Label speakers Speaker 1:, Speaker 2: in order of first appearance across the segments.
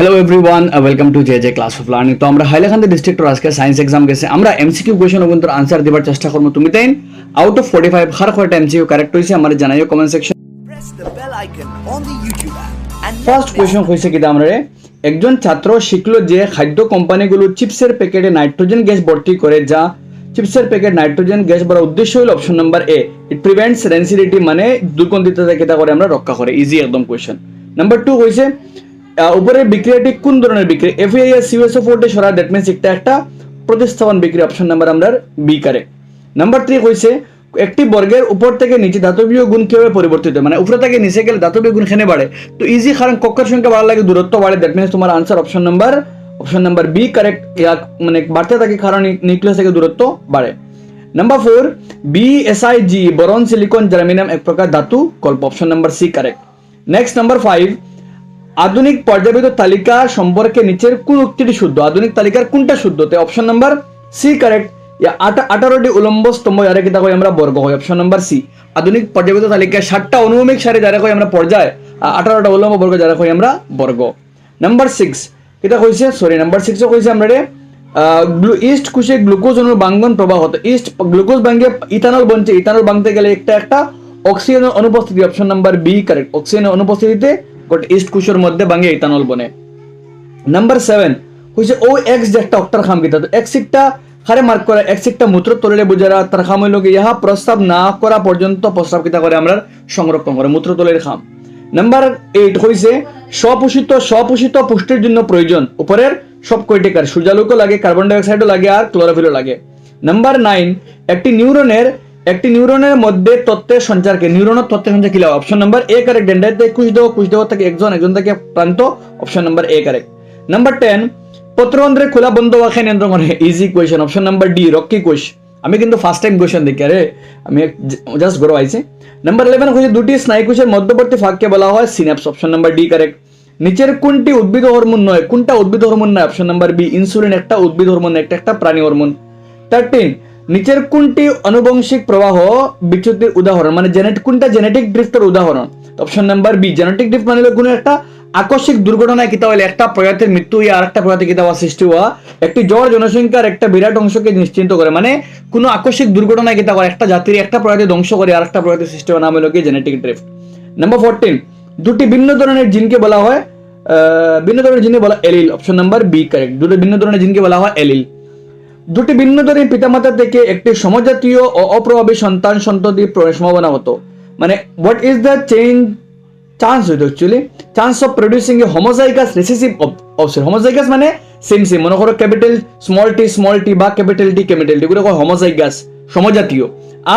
Speaker 1: Hello everyone, welcome to J J class of learning. তো আমরা হাইলাকান্দি ডিস্ট্রিক্টর আজকে সায়েন্স এক্সাম গেছে। আমরা এমসিকিউ কোয়েশ্চন কিন্তু আনসার দেবার চেষ্টা করবো। তুমি তাই আউট অফ 45 হার কয়টা এমসিকিউ কারেক্ট হয়েছে আমার জানাইও comment section.
Speaker 2: Press the bell icon on the YouTube app and
Speaker 1: first question হয়েছে কি আমরা একজন ছাত্র শিখলো যে খাদ্য কোম্পানিগুলো চিপসের প্যাকেটে নাইট্রোজেন গ্যাস ভর্তি করে, যা চিপসের প্যাকেট নাইট্রোজেন গ্যাস ভরার উদ্দেশ্য হলো option number A, it prevents rancidity, মানে দুর্গন্ধিতা থেকে তা করে আমরা রক্ষা করে। ইজি একদম কোয়েশ্চন। নাম্বার 2 হয়েছে উপরের বিক্রিয়াটি কোন ধরনের বিক্রিয়া? এফএআইএস সিএসও4 সরা, দ্যাট মিন্স এটা একটা প্রতিস্থাপন বিক্রিয়া। অপশন নাম্বার আমরা বি কারেক্ট। নাম্বার 3 হয়েছে একটি বর্গের উপর থেকে নিচে দাতব্য গুণ কিভাবে পরিবর্তিত হয়? মানে উপরে থেকে নিচে গেলে দাতব্য গুণ কেন বাড়ে? তো ইজি, কারণ কক্ষের সংখ্যা বাড়ার লাগে দূরত্ব বাড়ে, দ্যাট মিন্স তোমার answer option number B correct. মানে বাড়তে থাকে কারণ নিউক্লিয়াস থেকে দূরত্ব বাড়ে। Number 4 BSiG boron silicon germanium এক প্রকার ধাতু কল্প। Option number C correct. Next number 5 আধুনিক পর্যাবৃত্ত তালিকা সম্পর্কে নিচের কোন উক্তিটি শুদ্ধ? আধুনিক তালিকার কোনটা শুদ্ধ? Option number C correct. 18টি উলম্ব স্তম্ভ যারা কিতা কই আমরা বর্গ হয়। Option number C. আধুনিক পর্যাবৃত্ত তালিকায় 7টা অনুভূমিক সারি যারা কই আমরা পর্যায়, 18টা উলম্ব বর্গ যারা কই আমরা বর্গ। নাম্বার 6 কিতা কইছে, নাম্বার 6 কইছে আমরা ইস্ট কোষে গ্লুকোজ অণুর বাঙ্গন প্রবাহ হতো। ইস্ট গ্লুকোজ ভাঙে ইথানল বনছে, ইথানল ভাঙতে গেলে একটা অক্সিজেন অনুপস্থিতি। Option number B correct. Oxygen অনুপস্থিতিতে ইস্ট কোষের মধ্যে ভাঙে ইথানল বনে। নাম্বার 7 হইছে ও এক্স যে একটা অক্টার খাম কিতা, তো এক্স একটা খারে মার্ক করা, এক্স একটা মূত্র তলে বুঝারা তার খাম হইল ইহা প্রস্তাব না করা পর্যন্ত প্রস্তাব কিতা করে আমরা সংরক্ষণ করে, মূত্র তলের খাম। নাম্বার 8 হইছে স্বপোষিত পুষ্টির জন্য প্রয়োজন উপরের সব কয়টিকার? সূর্যালোকও লাগে, কার্বন ডাই অক্সাইডও লাগে, আর ক্লোরোফিলও লাগে। নাম্বার 9 একটি নিউরনের মধ্যে তথ্যের সঞ্চারকে নিউরনের তথ্যের সঞ্চার কি লাগে? Option number A correct. ডেন্ড্রাইটে কোষ দেহ থেকে একজন থেকে প্রান্ত। Option number A correct. Number 10 পত্ররন্ধ্রের খোলা বন্ধ হওয়া খেয়ে নিয়ন্ত্রণ করে। Easy question. Option number D রক্ষী কোষ। আমি কিন্তু ফার্স্ট টাইম কোয়েশ্চন দেখি, আরে আমি জাস্ট গরো আইছি। নাম্বার 11 হচ্ছে দুটি স্নায়ু কোষের মধ্যবর্তী ফাঁককে বলা হয় synapse. Option number D correct. নিচের কোনটি উদ্ভিদ হরমোন নয়? কোনটা উদ্ভিদ হরমোন নয়? অপশন নাম্বার বি ইনসুলিন একটা উদ্ভিদ হরমোন, একটা প্রাণী হরমোন। 13 নিচের কোনটি আনুবংশিক প্রবাহ বিচ্যুতির উদাহরণ? মানে কোনটা জেনেটিক ড্রিফটের উদাহরণ? Option number B. Genetic drift মানে কোনো একটা আকস্মিক দুর্ঘটনায় কিতা হলে একটা প্রজাতির মৃত্যু হইয়া আরেকটা প্রজাতি কিতা হওয়া সৃষ্টি হওয়া, একটি জ্বর জনসংখ্যার একটা বিরাট অংশকে নিশ্চিন্ত করে। মানে কোনো আকস্মিক দুর্ঘটনায় কিতা করে একটা জাতির একটা প্রজাতি ধ্বংস করে আরেকটা প্রজাতির সৃষ্টি হওয়া নাম হলো কি জেনেটিক ড্রিফট। নাম্বার 14 দুটি ভিন্ন ধরনের জিনকে বলা হয় allele. Option number B correct. দুটি ভিন্ন ধরনের জিনকে বলা হয় এলিল। দুটি ভিন্ন ধরনের পিতামাতা থেকে একটি সমজাতীয় ও অপ্রভাবী সন্তান সন্ততি সম্ভাবনা হতো। মানে what is the chance of producing A homozygous recessive option. Homozygous মানে সেম মনে করো ক্যাপিটাল স্মল টি বা ক্যাপিটাল টি এগুলো হোমোজাইগাস সমজাতীয়,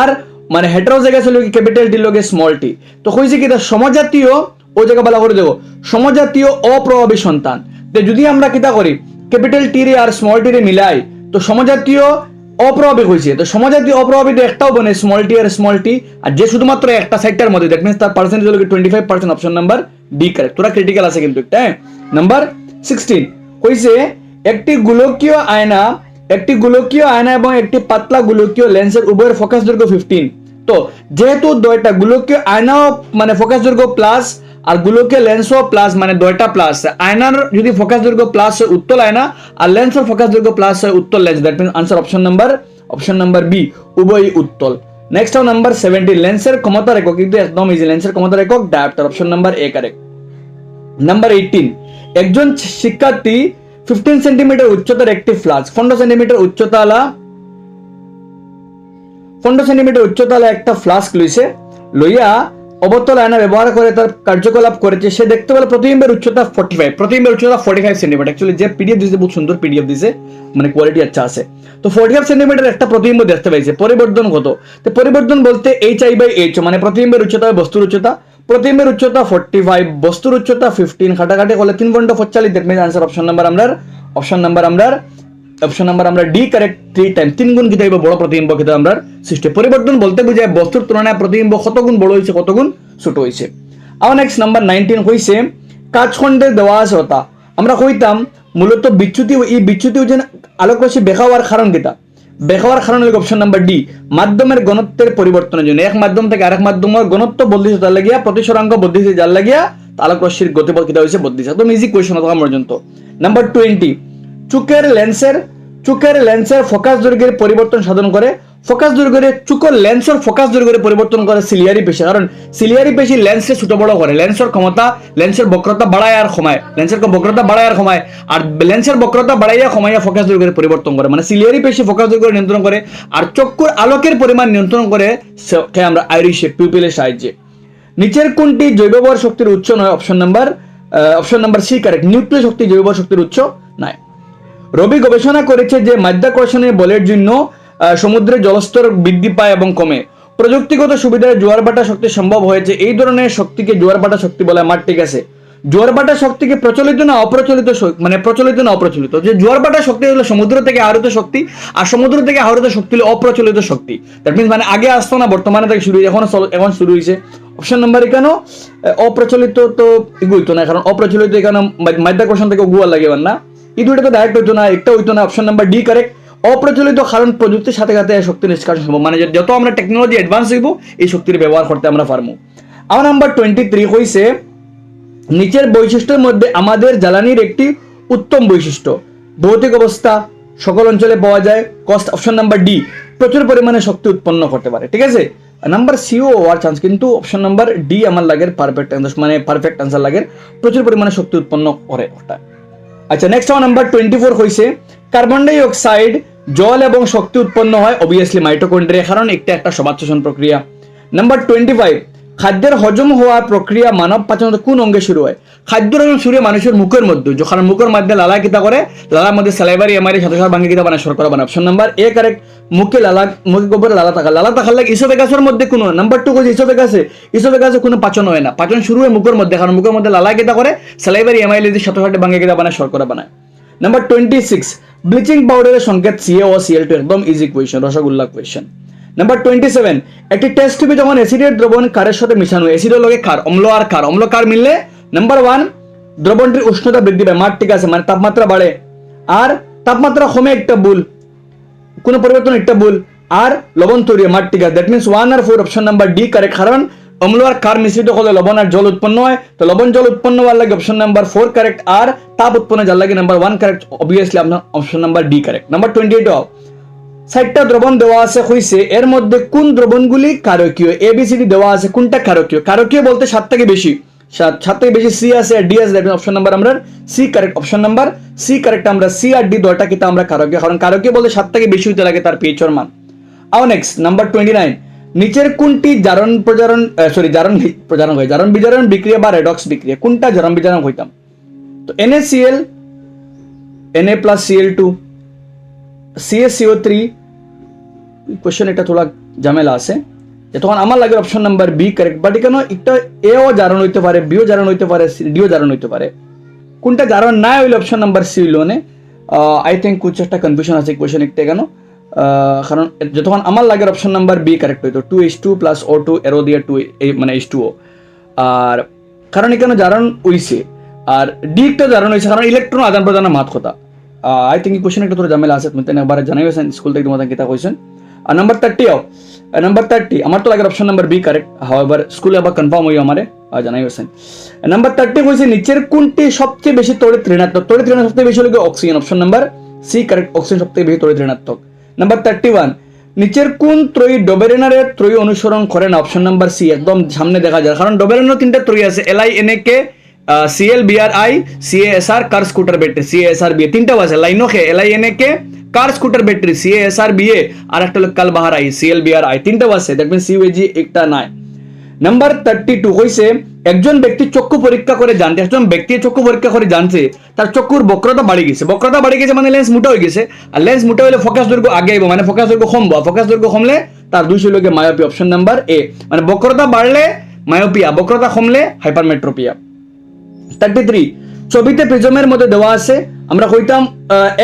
Speaker 1: আর মানে হেটারোজাইগাস হলো ক্যাপিটাল টি লগে স্মল টি। তো কইছে কি সমজাতীয় ও জায়গা বলা করে দেবো সমজাতীয় অপ্রভাবী সন্তান। যদি আমরা কিতা করি ক্যাপিটাল টি রে আর স্মল টি রে মিলাই তো সমজাতীয় অপ্রভাবিক হয়েছে। তো সমজাতীয় অপ্রভাবিত একটাও বনে স্মল টি, আর যে শুধুমাত্র একটা সাইডটার মধ্যে, দ্যাট মিন্স তার পার্সেন্টেজ হলো 25%। Option number D correct. তোরা ক্রিটিক্যাল আছে কিন্তু একটা। নাম্বার 16 হইছে একটি গোলকীয় আয়না এবং একটি পাতলা গোলকীয় লেন্সের উভয়ের ফোকাস দৈর্ঘ্য 15। তো যেহেতু দুইটা গোলকীয় আয়নাও মানে ফোকাস দৈর্ঘ্য প্লাস আর গোলকীয় লেন্সও প্লাস, মানে দুইটা প্লাস। আয়নার যদি ফোকাস দৈর্ঘ্য প্লাস হয় উত্তল আয়না, আর লেন্সের ফোকাস দৈর্ঘ্য প্লাস হয় উত্তল lens. That means answer option number B উভয়ই উত্তল। নেক্সট নাম্বার 17 লেন্সের ক্ষমতার একক, কিন্তু একদম ইজি। লেন্সের ক্ষমতার একক dioptre. Option number A correct. Number 18 একজন শিক্ষার্থী 15 সেন্টিমিটার উচ্চতার একটি ফ্লাস্ক 15 সেন্টিমিটার উচ্চতালা একটা ফ্লাস্ক লইয়া অবতল আয়না ব্যবহার করে তার কার্যকলাপ করেছে। সে দেখতে পেল প্রতিবিম্বের উচ্চতা 45 সেন্টিমিটার। অ্যাকচুয়ালি যে পিডিএফ দিয়েছে বহুত সুন্দর পিডিএফ দিয়েছে, মানে কোয়ালিটি আচ্ছা আছে। তো 45 সেন্টিমিটার একটা প্রতিবিম্ব দেখতে পাইছে। পরিবর্তন কত? তো পরিবর্তন বলতে HI/H, মানে প্রতিবিম্বের উচ্চতা বস্তুর উচ্চতা। প্রতিবিম্বের উচ্চতা 45, বস্তুর উচ্চতা 15, কাটাকাটি করলে 3.45। That means answer option number আমরা ডি কারেক্ট। 3 টাইম 3 গুণ কিতা হইব বড় প্রতিবিম্ব কিতা আমরা সৃষ্টি। পরিবর্তন বলতে বুঝায় বস্তুর তুলনায় প্রতিবিম্ব কত গুণ বড় হইছে কত গুণ ছোট হইছে। আবার নেক্সট নাম্বার 19 হইছে কাচখণ্ডের দেওয়া আছে হতা। আমরা কইতাম মূলত বিচ্যুতি, এই বিচ্যুতি হচ্ছে আলোকরশ্মি বেঁকা হওয়ার কারণ কিতা? বেঁকা হওয়ার কারণ হলো অপশন নাম্বার ডি মাধ্যমের ঘনত্বের পরিবর্তনের জন্য। এক মাধ্যম থেকে আরেক মাধ্যমের ঘনত্ব বদলিছে যার লাগিয়া, প্রতিসরাঙ্ক বদলিছে যার লাগিয়া আলোক রশ্মির গতিপথ কিতা হয়েছে বদলিছে। একদম ইজি কোয়েশ্চন তখন পর্যন্ত। নাম্বার 20, চোখের লেন্সের ফোকাস দৈর্ঘ্যের পরিবর্তন সাধন করে, ফোকাস দৈর্ঘ্যের চোখের লেন্সের ফোকাস দৈর্ঘ্যের পরিবর্তন করে সিলিয়ারি পেশি, কারণ সিলিয়ারি পেশি লেন্সে ছোট বড় করে, লেন্সের ক্ষমতা, লেন্সের বক্রতা বাড়ায় আর কমায়, আর লেন্সের বক্রতা বাড়াইয়া কমাইয়া ফোকাস দৈর্ঘ্যের পরিবর্তন করে, মানে সিলিয়ারি পেশি ফোকাস দৈর্ঘ্য নিয়ন্ত্রণ করে আর চক্ষুর আলোকের পরিমাণ নিয়ন্ত্রণ করে আমরা আইরিশে পিউপিলের সাহায্যে। নিচের কোনটি জৈববর শক্তির উৎস নয়? অপশন নাম্বার সি কারেক্ট, নিউক্লিয় শক্তি জৈববর শক্তির উৎস নয়। রবি গবেষণা করেছে যে মাধ্যাকর্ষণের বলের জন্য সমুদ্রের জলস্তর বৃদ্ধি পায় এবং কমে। প্রযুক্তিগত সুবিধায় জোয়ার ভাটা শক্তি সম্ভব হয়েছে। এই ধরনের শক্তিকে জোয়ার ভাটা শক্তি বলে। আমার ঠিক আছে, জোয়ার ভাটা শক্তিকে প্রচলিত না অপ্রচলিত, মানে প্রচলিত না অপ্রচলিত? যে জোয়ার ভাটা শক্তি হলো সমুদ্র থেকে আহরিত শক্তি, আর সমুদ্র থেকে আহরিত শক্তি হলো অপ্রচলিত শক্তি। দ্যাট মিনস মানে আগে আসতো না, বর্তমানে থেকে শুরু হয়েছে, এখন শুরু হয়েছে। অপশন নাম্বার কেন অপ্রচলিত, তো এগুলো হইতো না, কারণ অপ্রচলিত এখানে মাধ্যাকর্ষণ থেকে গুয়া লাগে না, এই দুইটা তো ডাইরেক্ট হইতো না, একটা হইতো না। অপশন নাম্বার ডি কারেক্ট, অপ্রচলিত, কারণ প্রযুক্তির সাথে সাথে শক্তি নিষ্কাশন সম্ভব, মানে যত আমরা টেকনোলজি অ্যাডভান্স হইব এই শক্তির ব্যবহার করতে আমরা পারবো। আমার নাম্বার 23 হইছে নিচের বৈশিষ্ট্যের মধ্যে আমাদের জ্বালানির একটি উত্তম বৈশিষ্ট্য, ভৌতিক অবস্থা, সকল অঞ্চলে পাওয়া যায়, কস্ট। অপশন নাম্বার ডি, প্রচুর পরিমাণে শক্তি উৎপন্ন করতে পারে। ঠিক আছে, নাম্বার সিও হওয়ার চান্স, কিন্তু অপশন নাম্বার ডি আমার লাগে পারফেক্ট আনসার, মানে পারফেক্ট আনসার লাগে, প্রচুর পরিমাণে শক্তি উৎপন্ন করে ওটা। আচ্ছা, নেক্সট আমার নাম্বার 24 হইছে কার্বন ডাই অক্সাইড, জল এবং শক্তি উৎপন্ন হয় অবভিয়াসলি মাইটোকন্ড্রিয়া, কারণ একটা সমাজ-শ্বসন প্রক্রিয়া। নাম্বার 25, খাদ্যের হজম হওয়ার প্রক্রিয়া মানব পাচন কোন অঙ্গে শুরু হয়? খাদ্যের হজম শুরু হয় মানুষের মুখের মধ্যে, যখন মুখের মধ্যে লালা কিতা করে, লালার মধ্যে স্যালাইভারি এমারি সাথে সাথে ভাঙে কিতা বানায়, শর্করা বানায়। অপশন নাম্বার এ কারেক্ট, মুখে গোবরে লালা থাকার লাগে ইসোফেগাসের মধ্যে কোনো। নাম্বার 2 হচ্ছে ইসোফেগাসে কোনো পাচন হয় না, পাচন শুরু হয় মুখের মধ্যে, কারণ মুখের মধ্যে লালা কিতা করে, স্যালাইভারি এমাইলি সাথে সাথে ভাঙে কিতা বানায়, শর্করা বানায়। নাম্বার 26, ব্লিচিং পাউডারের সংকেত CA ও Cl2, একদম easy question, rasgulla question. Number 27, একটি টেস্ট টিউবে যখন অ্যাসিডের দ্রবণ কারের সাথে মিশানো, অ্যাসিডের লগে ক্ষার, অম্ল আর ক্ষার মিললে নাম্বার 1 দ্রবণটির উষ্ণতা বৃদ্ধি পায়, মার ঠিক আছে, মানে তাপমাত্রা বাড়ে, আর তাপমাত্রা কমে একটা ভুল, কোনো পরিবর্তন একটা ভুল, আর লবণ তৈরি হয়, মার ঠিক আছে। দ্যাট মিনস 1 আর 4 অপশন নাম্বার ডি কারেক্ট, কারণ অম্ল আর ক্ষার মিশ্রিত হলে লবণ আর জল উৎপন্ন হয়, তো লবণ জল উৎপন্ন হওয়ার লাগে অপশন নাম্বার 4 কারেক্ট, আর তাপ উৎপন্ন যার লাগে নাম্বার 1 কারেক্ট, অবভিয়াসলি আপনার option number D correct. Number 28, 60টা দ্রবণ দেওয়া আছে হইছে, এর মধ্যে কোন দ্রবণগুলি ক্ষারকীয়? ABCD দেওয়া আছে, কোনটা ক্ষারকীয়? ক্ষারকীয় বলতে 7 থেকে বেশি, 7 থেকে বেশি সি আছে আর ডি আছে, অপশন নাম্বার আমরা C correct, option number C correct, আমরা সি আর ডি দুটো কিতা আমরা ক্ষারকীয়, কারণ ক্ষারকীয় বলতে 7 থেকে বেশি হইতে লাগে তার pH এর মান। আও নেক্সট নাম্বার 29, নিচের কোনটি জারণ বিজারণ বিক্রিয়া বা রেডক্স বিক্রিয়া? কোনটা জারণ বিজারণ হইতাম? তো NaCl, Na+Cl2, CaCO3, কোশ্চেন এটা থোড়া ঝামেলা আছে, তখন আমার লাগে option number B correct, but এখানে একটা এও জারণ হইতে পারে, বিও জারণ হইতে পারে, ডিও জারণ হইতে পারে, কোনটা জারণ না হইলে অপশন নাম্বার সি হইল না। আই থিঙ্ক কিছু একটা কনফিউশন আছে কোশ্চেন একটা কেন, কারণ যতক্ষণ আমার লাগে অপশন নাম্বার বি কারেক্ট হইতো, 2H2 + O2 এরো দিয়ে 2 মানে H2O, আর কারণ এখানে জারণ হইছে, আর ডি একটা জারণ হইছে কারণ ইলেকট্রন আদান প্রদানের মাত কথা। আই থিঙ্ক এই কোশ্চেন একটা তোর ঝামেলা আছে, তুমি একবার জানাইবেন স্কুল থেকে তোমাদের কিতা কইছেন। আর নাম্বার 30 আমার তো লাগে option number B correct, however স্কুলে আবার কনফার্ম হই আমারে জানাইবেন। নাম্বার 30 হইছে নিচের কোনটি সবচেয়ে বেশি তড়িৎ ঋণাত্মক? তড়িৎ ঋণাত্মক সবচেয়ে বেশি লাগে oxygen, option number C correct, oxygen সবচেয়ে বেশি তড়িৎ ঋণাত্মক। নাম্বার 31, নিচের কোন ত্রয়ী ডবেরেনারের ত্রয়ী অনুসরণ করে না? অপশন নাম্বার সি, একদম সামনে দেখা যায়, কারণ ডবেরেনার 3টা ত্রয়ী আছে, LINAK, CLBRI, CASR, কার স্কুটার ব্যাটারি, CASRBA, 3টা আছে, লাইনকে LINAK, কার স্কুটার ব্যাটারি CASRBA, আর একটা হলো কালবাহারাই CLBRI, 3টা আছে, দ্যাট মিন্স CUAG একটা নাই। নাম্বার 32 হইছে একজন ব্যক্তি চক্ষু পরীক্ষা করে জানছে তার চক্ষুর বক্রতা বাড়ি গেছে মানে লেন্স মোটা হয়ে গেছে, আর লেন্স মোটা হলে ফোকাস দৈর্ঘ্য আগে আইব, মানে ফোকাস দৈর্ঘ্য কমবো, ফোকাস দৈর্ঘ্য কমলে তার 200 লোকে মায়োপিয়া, অপশন নাম্বার এ, মানে বক্রতা বাড়লে মায়োপিয়া, বক্রতা কমলে হাইপারমেট্রোপিয়া। 33, ছবিতে প্রিজমের মধ্যে দেওয়া আছে, আমরা কইতাম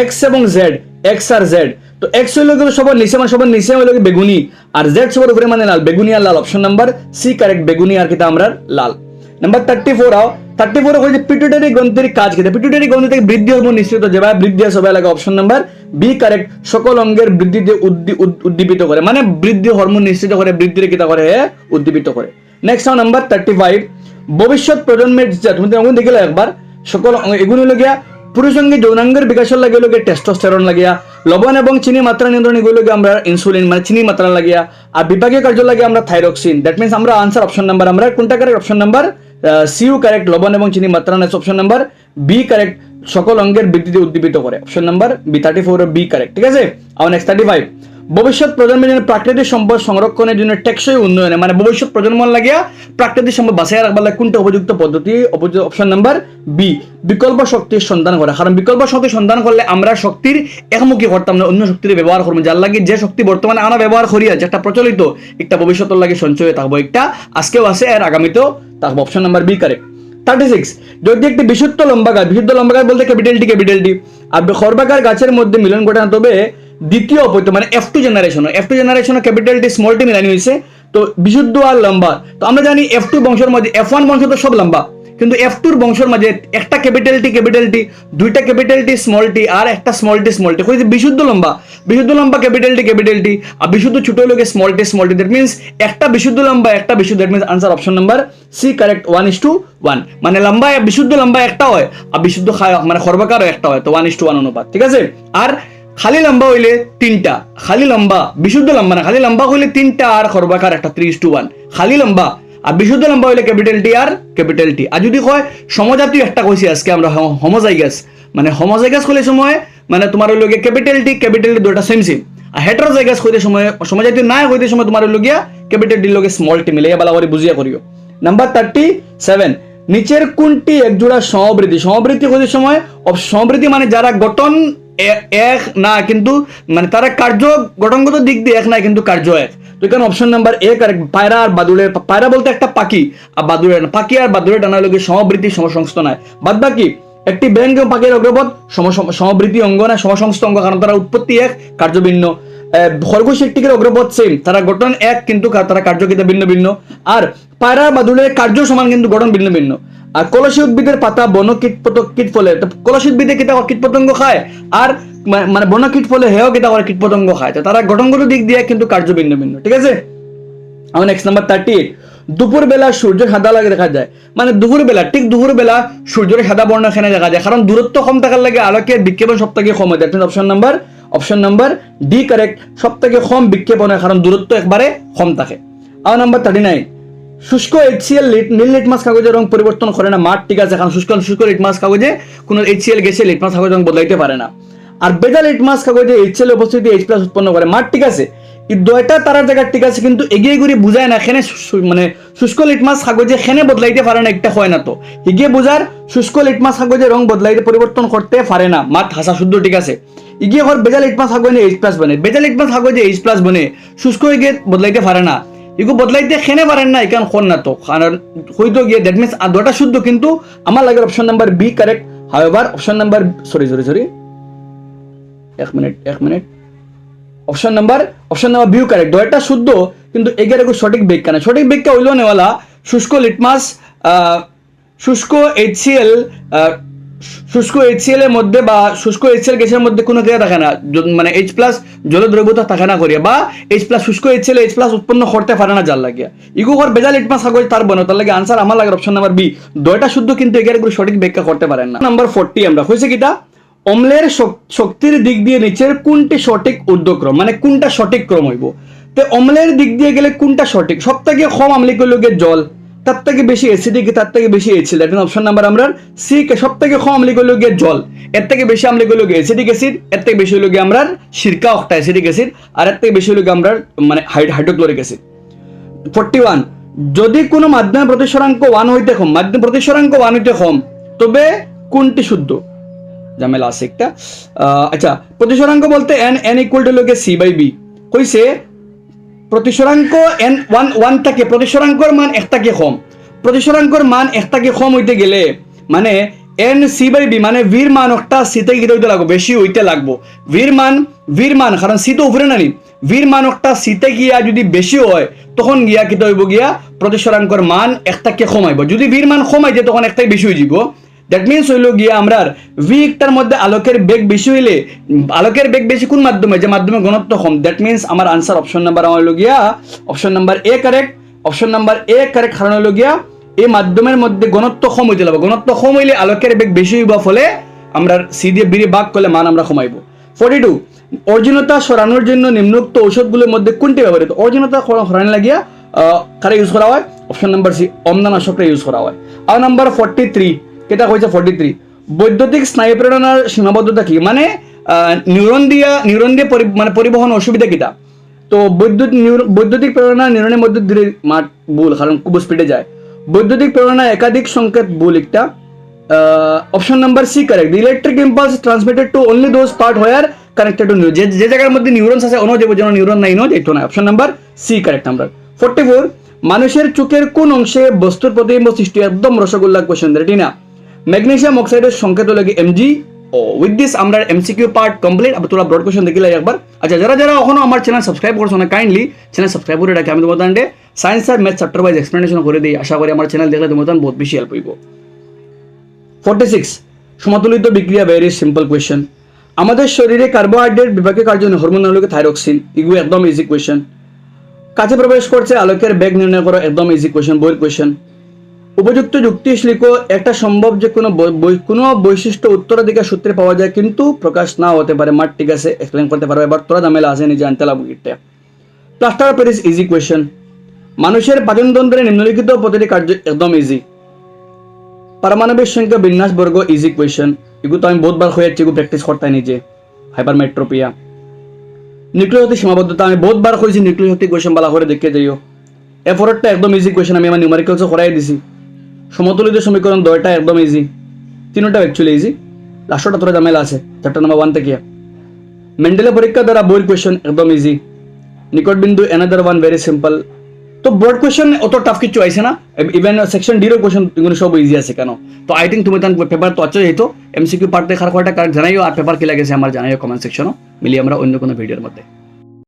Speaker 1: এক্স এবং জেড, এক্স আর জেড, তো এক্স হইল সবার নিচে হইল বেগুনি, আর জেড সবার উপরে মানে লাল, বেগুনি আর লাল, অপশন নাম্বার সি কারেক্ট, বেগুনি আর কিতা আমরা লাল। নাম্বার 34 হইছে পিটুইটারি গ্রন্থির কাজ কি? পিটুইটারি গ্রন্থি থেকে বৃদ্ধি হরমোন নিঃসৃত, যেভাবে বৃদ্ধি হয় সবাই লাগে, অপশন নাম্বার বি কারেক্ট, সকল অঙ্গের বৃদ্ধিতে উদ্দীপিত করে, মানে বৃদ্ধি হরমোন নিঃসৃত করে, বৃদ্ধির কিতা করে উদ্দীপিত করে। নেক্সট নাম্বার 35, ভবিষ্যৎ প্রজন্মের যা তুমি অঙ্গ দেখিলে একবার সকল এগুলো হলো গিয়া পুরুষাঙ্গে যৌনাঙ্গের বিকাশের লাগে হলো গিয়া টেস্টোস্টেরন লাগিয়া, লবণ এবং চিনি মাত্রা নিয়ন্ত্রণ এগুলো লাগে আমরা ইনসুলিন মানে চিনি মাত্রা লাগিয়া, আর বিভাগীয় কার্য লাগে আমরা থাইরক্সিন। দ্যাট মিনস আমরা আনসার অপশন নাম্বার আমরা কোনটা correct? Option number C correct, লবণ এবং চিনি মাত্রা নেয়। অপশন নাম্বার বি কারেক্ট, সকল অঙ্গের বৃদ্ধিতে উদ্দীপিত করে। Option number B 34 B correct. ঠিক আছে। আর নেক্সট 35, ভবিষ্যৎ প্রজন্মের জন্য প্রাকৃতিক সম্পদ সংরক্ষণের জন্য টেকসই উন্নয়নে মানে ভবিষ্যৎ প্রজন্ম লাগিয়া প্রাকৃতিক সম্পদ বাঁচিয়ে রাখবার লাগে কোনটা উপযুক্ত পদ্ধতি? অপশন নাম্বার বি, বিকল্প শক্তির সন্ধান করা। কারণ বিকল্প শক্তির সন্ধান করলে আমরা শক্তির একমুখী করতাম না, অন্য শক্তির ব্যবহার করবো, যার লাগে যে শক্তি বর্তমানে আমরা ব্যবহার করি যেটা প্রচলিত একটা ভবিষ্যতের লাগে সঞ্চয় থাকবো, একটা আজকেও আছে আর আগামীতেও থাকবো। Option number B correct. 36, যদি একটি বিশুদ্ধ লম্বা গাছ বলতে ক্যাপিটাল টি আর খরবাকার গাছের মধ্যে মিলন ঘটে না, তবে দ্বিতীয় অপত্য মানে F2 generation capital T small T মিলানি হয়েছে, তো বিশুদ্ধ আর লম্বা। তো আমরা জানি F2 বংশের মধ্যে F1 বংশ তো সব লম্বা, কিন্তু F2 বংশের মাঝে একটা ক্যাপিটাল টি, দুইটা ক্যাপিটাল টি স্মল টি আর একটা স্মল টি কইছে বিশুদ্ধ লম্বা ক্যাপিটাল টি আর বিশুদ্ধ ছোট লোকে স্মল টি। দ্যাট মিন্স একটা বিশুদ্ধ লম্বা একটা বিশুদ্ধ, that means answer option number C correct 1:1, মানে লম্বা বিশুদ্ধ লম্বা একটা হয় আর বিশুদ্ধ মানে খরবাকারও একটা হয়, তো 1:1 অনুপাত। ঠিক আছে। আর খালি লম্বা হইলে তিনটা, খালি লম্বা বিশুদ্ধ লম্বা না, খালি লম্বা হইলে তিনটা আর খরবাকার একটা 3:1, খালি লম্বা আর বিশুদ্ধ লম্বা হইলে ক্যাপিটাল টি আর ক্যাপিটাল টি। আর যদি হয় সমজাতীয় একটা কইছি আজকে আমরা হোমোজাইগাস, মানে হোমোজাইগাস হলে সময় মানে তোমার হইল গিয়া ক্যাপিটাল টি দুটো সেম, আর হেটারোজাইগাস হইতে সময় সমজাতীয় না হইতে সময় তোমার হইল গিয়া ক্যাপিটাল টি লগে স্মল টি মিলে বালা করে বুঝিয়া করিও। নাম্বার 37, নিচের কোনটি একজোড়া সমবৃদ্ধি হইতে সময়? সমবৃদ্ধি মানে যারা গঠন এক না কিন্তু মানে তারা কার্য গঠনগত দিক দিয়ে এক না কিন্তু কার্য এক, তো এখানে অপশন নাম্বার এ কারেক্ট। পায়রা আর বাদুড়ের, পায়রা বলতে একটা পাখি আর বাদুড়ের, পাখি আর বাদুড়ের ডানা লোকের সমবৃদ্ধি সমসংস্থ নয়। বাদ বাকি একটি ব্যাংক পাখির অগ্রপথ সমবৃদ্ধি অঙ্গ না সমসংস্থ অঙ্গ, কারণ তারা উৎপত্তি এক কার্য ভিন্ন। খরগোশ একটিকের অগ্রপথ সেম, তারা গঠন এক কিন্তু তারা কার্য কিন্তু ভিন্ন ভিন্ন। আর পায়রা বাদুড়ের কার্য সমান কিন্তু গঠন ভিন্ন ভিন্ন। আর কলসী উদ্ভিদের পাতা বন কীট ফলে, কলসী উদ্ভিদে কীট পতঙ্গ খায় আর মানে বন কীট ফলে হেও কীট পতঙ্গ খায়, তো তারা গঠনগত দিক দিয়ে কিন্তু কার্য ভিন্ন ভিন্ন। ঠিক আছে। আমার নেক্সট নাম্বার 38, দুপুর বেলা সূর্য সাদা লাগে দেখা যায়, মানে দুপুর বেলা সূর্যের সাদা বর্ণ এখানে দেখা যায়, কারণ দূরত্ব কম থাকার লাগে আলোকের বিক্ষেপণ সব থেকে কম হয়। অপশন নাম্বার ডি কারেক্ট, সব থেকে কম বিক্ষেপণ হয় কারণ দূরত্ব একবারে কম থাকে। আর নাম্বার 39, শুষ্ক HCl নীল লিটমাস কাগজের রং পরিবর্তন করে না মাঠ। ঠিক আছে, কারণ শুষ্ক লিটমাস কাগজে কোনো HCl গ্যাসে লিটমাস কাগজের রং বদলাইতে পারে না। আর ভেজা লিটমাস কাগজে HCl উপস্থিতি H+ উৎপন্ন করে মাঠ। ঠিক আছে, এই দুইটা তারার জায়গা ঠিক আছে, কিন্তু এগিয়ে ঘুরে বুঝায় না এখানে মানে শুষ্ক লিটমাস কাগজে এখানে বদলাইতে পারে না, একটা হয় না, তো এগিয়ে বুঝার শুষ্ক লিটমাস কাগজে রং বদলাইতে পরিবর্তন করতে পারে না মাঠ হাসা শুদ্ধ। ঠিক আছে, এগিয়ে হর ভেজা লিটমাস কাগজে H+ বনে, ভেজা লিটমাস কাগজে H+ বনে, শুষ্ক এগিয়ে বদলাইতে পারে না, এগুলো বদলাইতে খেনে পারেন না, এখান খন না, তো কারণ হইতো গিয়ে দ্যাট মিনস দুটা শুদ্ধ, কিন্তু আমার লাগে option number B correct. However option number sorry এক minute option number B correct, দুটা শুদ্ধ কিন্তু এগের একটু সঠিক ব্যাখ্যা না, সঠিক ব্যাখ্যা হইলো নেওয়ালা শুষ্ক লিটমাস শুষ্ক HCl এর মধ্যে বা শুষ্ক HCl গ্যাসের মধ্যে কোনো ক্রিয়া থাকে না, মানে H+ জলদ্রব্যতা থাকে না করিয়া, বা H+ শুষ্ক HCl H+ উৎপন্ন করতে পারে না যার লাগিয়া ইগো ঘর বেজাল লিটমাস কাগজ তার বনে, তার লাগে আনসার আমার লাগে অপশন নাম্বার বি, দুইটা শুদ্ধ কিন্তু এগের একটু সঠিক ব্যাখ্যা করতে পারেন না। নাম্বার 40 আমরা হয়েছে কিটা অম্লের শক্তির দিক দিয়ে নিচের কোনটি সঠিক ঊর্ধ্বক্রম, মানে কোনটা সঠিক ক্রম হইব? তো অম্লের দিক দিয়ে গেলে কোনটা সঠিক? সব থেকে কম আম্লিক হইল গিয়ে জল, তার থেকে বেশি অ্যাসিডিক, তার থেকে বেশি HCl, এখন অপশন নাম্বার আমরা সি কে, সব থেকে কম আম্লিক হইল গিয়ে জল, এর থেকে বেশি আম্লিক হইল গিয়ে অ্যাসিডিক অ্যাসিড, এর থেকে বেশি হইল গিয়ে আমরা সিরকা অক্টা অ্যাসিডিক অ্যাসিড, আর এর থেকে বেশি হইল গিয়ে আমরা মানে হাইড্রোক্লোরিক অ্যাসিড। 41, যদি কোনো মাধ্যমে প্রতিসরাঙ্ক 1 হইতে কম, মাধ্যম প্রতিসরাঙ্ক 1 হইতে কম, তবে কোনটি শুদ্ধ? ঝামেলা আছে একটা। আচ্ছা, প্রতিসরাঙ্ক বলতে n ইকুয়াল টু লোকে c/b কইছে, প্রতিসরাঙ্ক n1 থেকে প্রতিসরাঙ্কর মান 1 থেকে কম, প্রতিসরাঙ্কর মান 1 থেকে কম হইতে গেলে মানে n c/b মানে ভির মান একটা c থেকে কি হইতে লাগবে, বেশি হইতে লাগবে। ভির মান কারণ c তো উপরে নানি, ভির মান একটা c তে গিয়া যদি বেশি হয় তখন গিয়া কি হইব গিয়া প্রতিসরাঙ্কর মান 1 থেকে কম হইব, যদি ভির মান কম হয় তখন 1 থেকে বেশি হয়ে যাব। দ্যাট মিনস হইল গিয়া আমরা ভি একটার মধ্যে আলোকের বেগ বেশি হইলে, আলোকের বেগ বেশি কোন মাধ্যমে, যে মাধ্যমে ঘনত্ব কম, দ্যাট মিনস আমার আনসার অপশন নাম্বার আমার হইল গিয়া option number A correct, option number A correct, কারণ হইল গিয়া এই মাধ্যমের মধ্যে ঘনত্ব কম হইতে লাগবে, ঘনত্ব কম হইলে আলোকের বেগ বেশি হইবা ফলে আমরা সি দিয়ে বিরে ভাগ করলে মান আমরা কমাইব। 42 অর্জিনতা সরানোর জন্য নিম্নোক্ত ঔষধগুলোর মধ্যে কোনটি ব্যবহৃত? অর্জিনতা সরানো লাগিয়া কারা ইউজ করা হয়? অপশন নাম্বার সি অম্লনাশকটা ইউজ করা হয়। আর নাম্বার 43 কেটা কইছে 43 বৈদ্যুতিক স্নায়ু প্রেরণার সীমাবদ্ধতা কি? মানে নিউরন দিয়ে মানে পরিবহন অসুবিধা কিটা? তো বৈদ্যুতিক প্রেরণা নিউরনের মধ্যে ধীরে ভুল, কারণ খুব স্পিডে যায়। বৈদ্যুতিক প্রেরণা একাধিক সংকেত ভুল একটা। Option number C correct, electric impulse transmitted to only those part where connected to neuron, যে জায়গার মধ্যে নিউরনস আছে অন্য যেন নিউরন নাই যেটো না। অপশন নাম্বার সি কারেক্ট আমরা। 44 মানুষের চোখের কোন অংশে বস্তুর প্রতিবিম্ব সৃষ্টি? একদম রসগোল্লা কোশ্চেন, রেটিনা। ম্যাগনেসিয়াম অক্সাইডের সংকেত লাগে এমজি। ও উইথ দিস আমরা এমসিকিউ পার্ট কমপ্লিট। আবার তোরা ব্রড কোশ্চেন দেখিলে একবার। আচ্ছা, যারা এখনো আমার চ্যানেল সাবস্ক্রাইব করছো না, কাইন্ডলি চ্যানেল সাবস্ক্রাইব করে রাখি। আমি তোমাদের সায়েন্স আর ম্যাথ চ্যাপ্টার ওয়াইজ এক্সপ্লেনেশন করে দিই। আশা করি আমার চ্যানেল দেখলে তোমাদের বহুত বেশি হেল্প হইব। 46 সমতুলিত বিক্রিয়া, ভেরি সিম্পল কোয়েশ্চেন। আমাদের শরীরে কার্বোহাইড্রেট বিভাগীয় কার্য হরমোন হলো থাইরক্সিন, এগুলো একদম ইজি কোয়েশ্চেন। কাছে প্রবেশ করছে আলোকের বেগ নির্ণয় করো, একদম ইজি কোয়েশ্চেন, বইয়ের কোয়েশ্চেন। উপযুক্ত যুক্তি লিখো, একটা সম্ভব যে কোনো বৈশিষ্ট্য উত্তরাধিকার সূত্রে পাওয়া যায় কিন্তু প্রকাশ না হতে পারে। মাঠ ঠিক আছে, এক্সপ্লেন করতে পারবে। এবার তোরা ঝামেলা আছে নিজে আনতে লাগবে গিটটা। Plaster of Paris easy question. মানুষের পাচনতন্ত্রের নিম্নলিখিত প্রতিটি কার্য, একদম ইজি। পারমাণবিক সংখ্যা বিন্যাস বর্গ, ইজি কোয়েশ্চেন। এগুলো তো আমি বহুতবার হয়েছি, এগুলো প্র্যাকটিস করতে নিজে। হাইপারমেট্রোপিয়া। নিউক্লিয় শক্তি সীমাবদ্ধতা আমি বহুতবার করেছি, নিউক্লিয় শক্তি কোয়েশ্চেন বালা করে দেখে যাইও। এফোরটা একদম ইজি কোয়েশ্চেন, আমি আমার নিউমারিক্যালসও করাই দিছি। সমতুলিত সমীকরণ দয়টা একদম ইজি, তিনটা অ্যাকচুয়ালি ইজি। লাস্টটা তোরা ঝামেলা আছে চ্যাপ্টার নাম্বার 1 থেকে। মেন্ডেলের পরীক্ষা দ্বারা বইয়ের কোয়েশ্চেন, একদম ইজি। নিকট বিন্দু অ্যানাদার ওয়ান, ভেরি সিম্পল। তো ব্রড কোয়েশ্চেন অত টাফ কিছু আইছে না, ইভেন সেকশন ডিরও কোয়েশ্চেন এগুলো সব ইজি আছে কেন। তো আই থিঙ্ক তুমি তার পেপার তো আচ্ছা যেহেতু এমসিকিউ পার্ট দেখার কয়টা কারণ জানাইও, আর পেপার কি লাগেছে আমার জানাইও কমেন্ট সেকশনও, মিলিয়ে আমরা অন্য কোনো ভিডিওর মধ্যে।